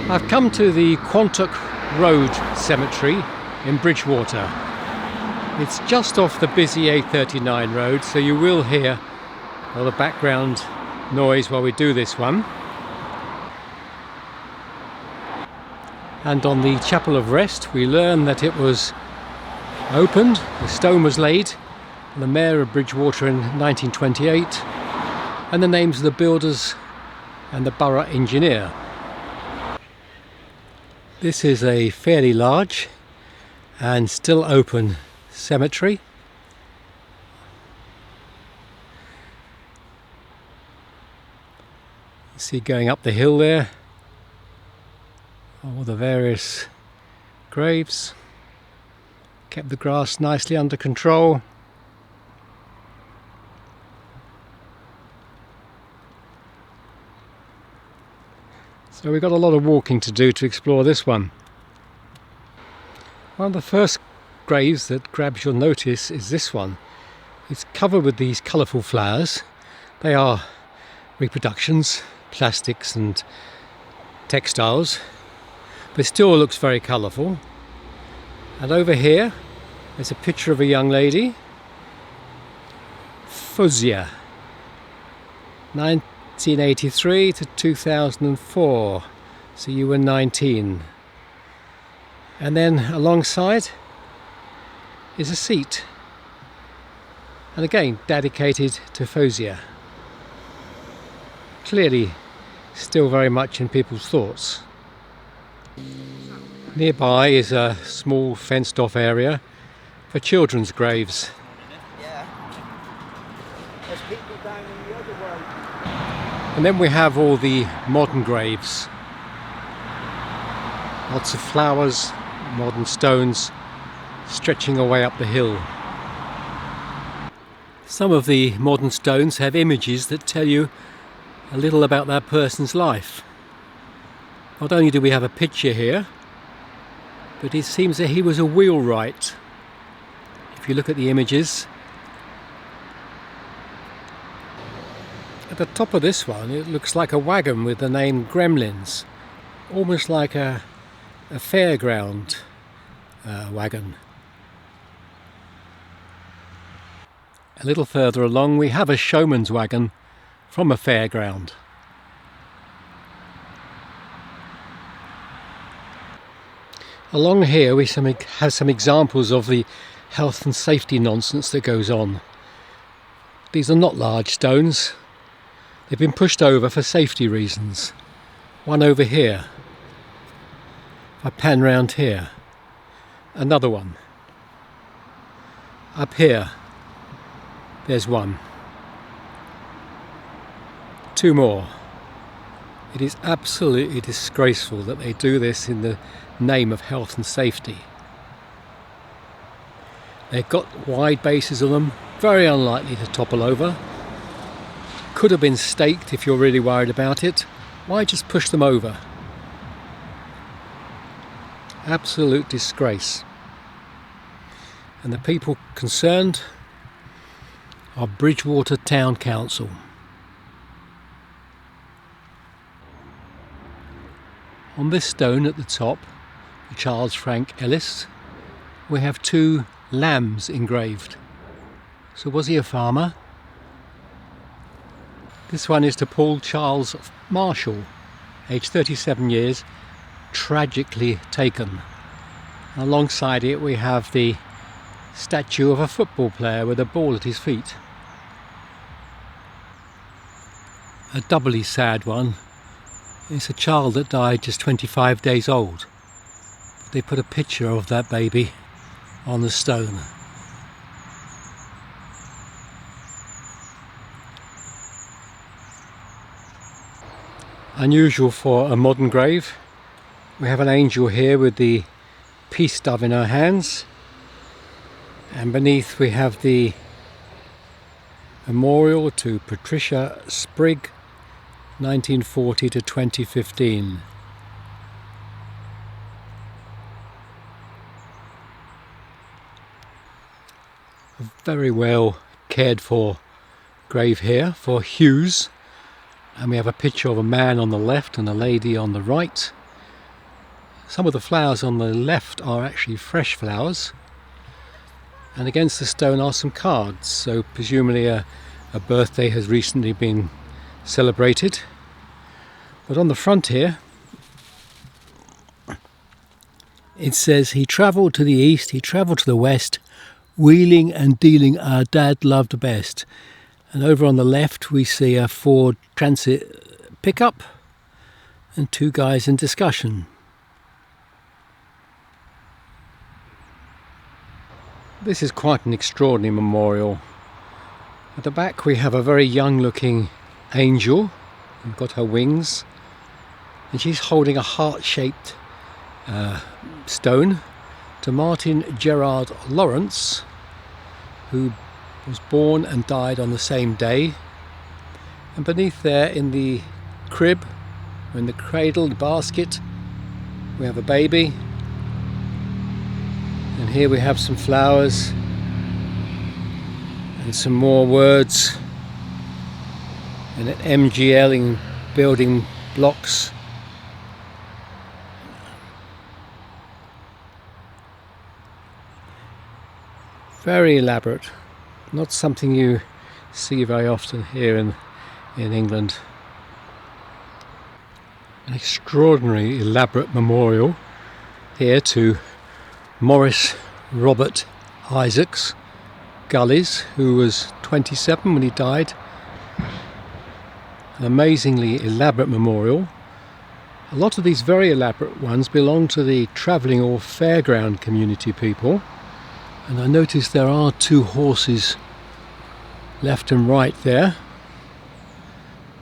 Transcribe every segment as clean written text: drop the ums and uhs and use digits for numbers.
I've come to the Quantock Road Cemetery in Bridgwater. It's just off the busy A39 road, so you will hear a lot of background noise while we do this one. And on the Chapel of Rest we learn that it was opened, the stone was laid, the Mayor of Bridgwater in 1928, and the names of the builders and the borough engineer. This is a fairly large and still open cemetery. You see going up the hill there all the various graves. Kept the grass nicely under control. So we've got a lot of walking to do to explore this one. One of the first graves that grabs your notice is this one. It's covered with these colourful flowers. They are reproductions, plastics and textiles, but it still looks very colourful. And over here there's a picture of a young lady, Fuzia, 1983 to 2004, so you were 19. And then alongside is a seat, and again dedicated to Fuzia. Clearly still very much in people's thoughts. Nearby is a small fenced off area for children's graves. And then we have all the modern graves. Lots of flowers, modern stones stretching away up the hill. Some of the modern stones have images that tell you a little about that person's life. Not only do we have a picture here, but it seems that he was a wheelwright. If you look at the images, at the top of this one it looks like a wagon with the name Gremlins, almost like a fairground wagon. A little further along we have a showman's wagon from a fairground. Along here we have some examples of the health and safety nonsense that goes on. These are not large stones. They've been pushed over for safety reasons. One over here. If I pan round here. Another one. Up here. There's one. Two more. It is absolutely disgraceful that they do this in the name of health and safety. They've got wide bases on them, very unlikely to topple over. Could have been staked if you're really worried about it. Why just push them over? Absolute disgrace. And the people concerned are Bridgwater Town Council. On this stone at the top, Charles Frank Ellis, we have two lambs engraved. So was he a farmer? This one is to Paul Charles Marshall, aged 37 years, tragically taken. Alongside it we have the statue of a football player with a ball at his feet. A doubly sad one. It's a child that died just 25 days old. But they put a picture of that baby on the stone. Unusual for a modern grave. We have an angel here with the peace dove in her hands, and beneath we have the memorial to Patricia Sprigg, 1940 to 2015. A very well cared for grave here for Hughes, and we have a picture of a man on the left and a lady on the right. Some of the flowers on the left are actually fresh flowers, and against the stone are some cards, so presumably a birthday has recently been celebrated. But on the front here it says, "He travelled to the east, he travelled to the west, wheeling and dealing our dad loved best." And over on the left we see a Ford Transit pickup and two guys in discussion. This is quite an extraordinary memorial. At the back we have a very young looking angel who's got her wings, and she's holding a heart-shaped stone to Martin Gerard Lawrence, who was born and died on the same day. And beneath there in the crib, or in the cradle, the basket, we have a baby. And here we have some flowers and some more words and an MGL in building blocks. Very elaborate, not something you see very often here in England. An extraordinary elaborate memorial here to Morris Robert Isaacs Gullies, who was 27 when he died. An amazingly elaborate memorial. A lot of these very elaborate ones belong to the travelling or fairground community people. And I notice there are two horses left and right there,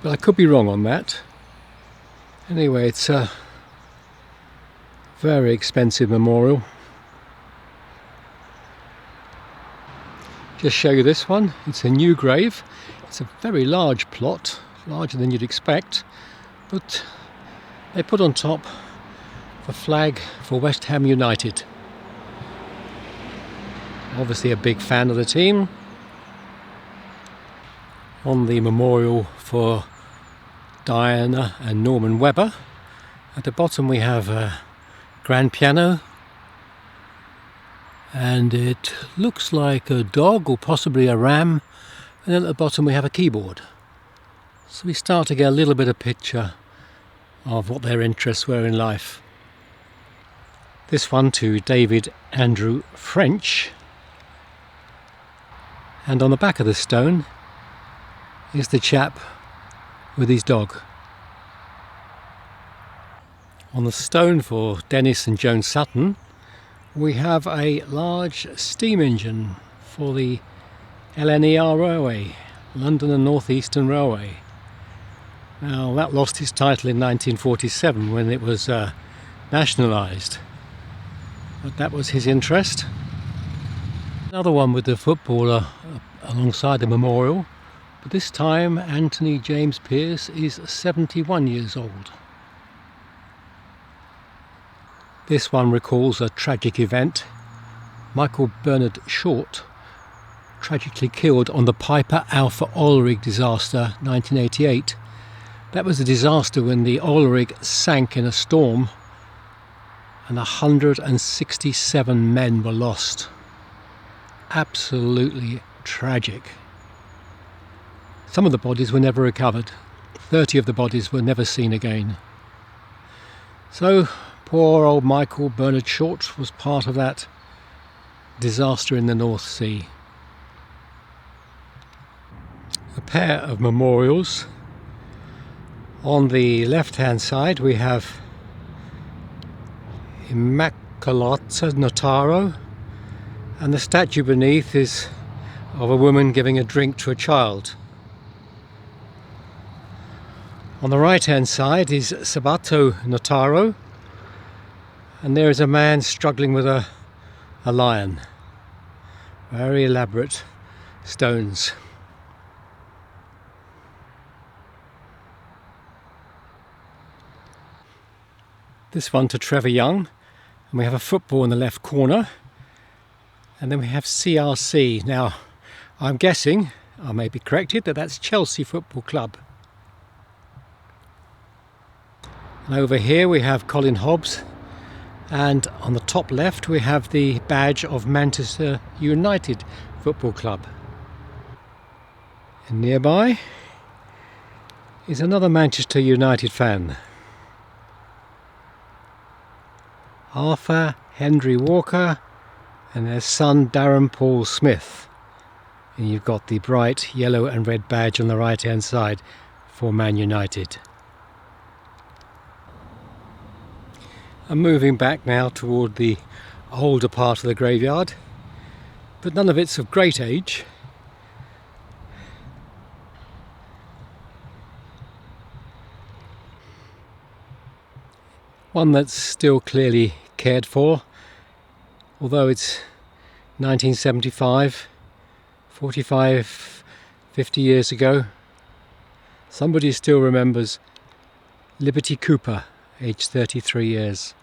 but I could be wrong on that. Anyway, it's a very expensive memorial. Just show you this one. It's a new grave. It's a very large plot, larger than you'd expect, but they put on top the flag for West Ham United. Obviously a big fan of the team. On the memorial for Diana and Norman Webber, at the bottom we have a grand piano, and it looks like a dog or possibly a ram, and then at the bottom we have a keyboard. So we start to get a little bit of picture of what their interests were in life. This one to David Andrew French. And on the back of the stone is the chap with his dog. On the stone for Dennis and Joan Sutton we have a large steam engine for the LNER Railway, London and North Eastern Railway. Now that lost its title in 1947 when it was nationalised, but that was his interest. Another one with the footballer alongside the memorial, but this time Anthony James Pearce is 71 years old. This one recalls a tragic event. Michael Bernard Short tragically killed on the Piper Alpha oil rig disaster 1988. That was a disaster when the oil rig sank in a storm and 167 men were lost. Absolutely tragic. Some of the bodies were never recovered. 30 of the bodies were never seen again. So poor old Michael Bernard Short was part of that disaster in the North Sea. A pair of memorials. On the left hand side we have Immacolata Notaro, and the statue beneath is of a woman giving a drink to a child. On the right hand side is Sabato Notaro, and there is a man struggling with a lion. Very elaborate stones. This one to Trevor Young, and we have a football in the left corner, and then we have CRC. Now I'm guessing, I may be corrected, that that's Chelsea Football Club. And over here we have Colin Hobbs And on the top left we have the badge of Manchester United Football Club. And nearby is another Manchester United fan, Arthur Henry Walker, and their son Darren Paul Smith. And you've got the bright yellow and red badge on the right hand side for Man United. I'm moving back now toward the older part of the graveyard, but none of it's of great age. One that's still clearly cared for, although it's 1975, 45, 50 years ago. Somebody still remembers Liberty Cooper, aged 33 years.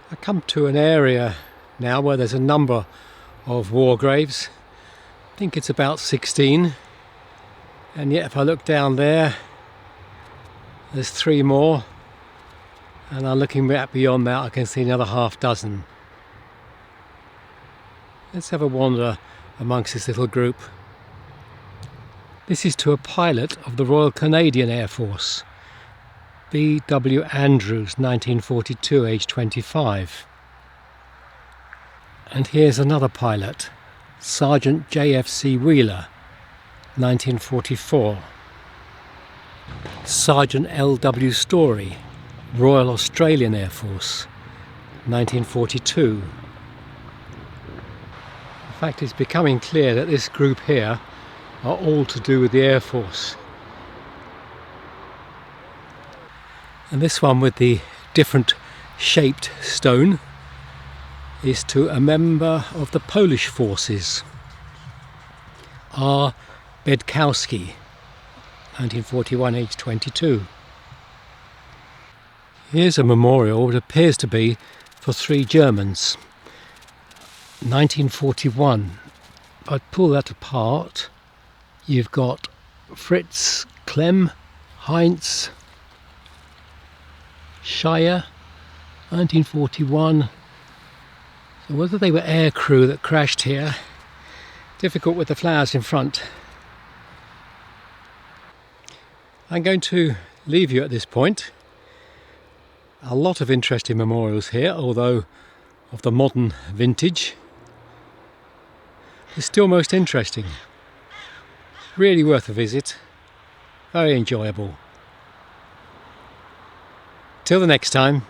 I come to an area now where there's a number of war graves. I think it's about 16, and yet if I look down there, there's 3 more, and I'm looking back beyond that, I can see another half dozen. Let's have a wander amongst this little group. This is to a pilot of the Royal Canadian Air Force, B.W. Andrews, 1942, aged 25. And here's another pilot, Sergeant J.F.C. Wheeler, 1944. Sergeant L.W. Story, Royal Australian Air Force, 1942. In fact, it's becoming clear that this group here are all to do with the Air Force. And this one with the different shaped stone is to a member of the Polish forces, R. Bedkowski, 1941, aged 22. Here's a memorial, it appears to be for 3 Germans. 1941. If I pull that apart, you've got Fritz, Clem, Heinz, Scheier, 1941. So whether they were air crew that crashed here, difficult with the flowers in front. I'm going to leave you at this point. A lot of interesting memorials here, although of the modern vintage. It's still most interesting. Really worth a visit. Very enjoyable. Till the next time.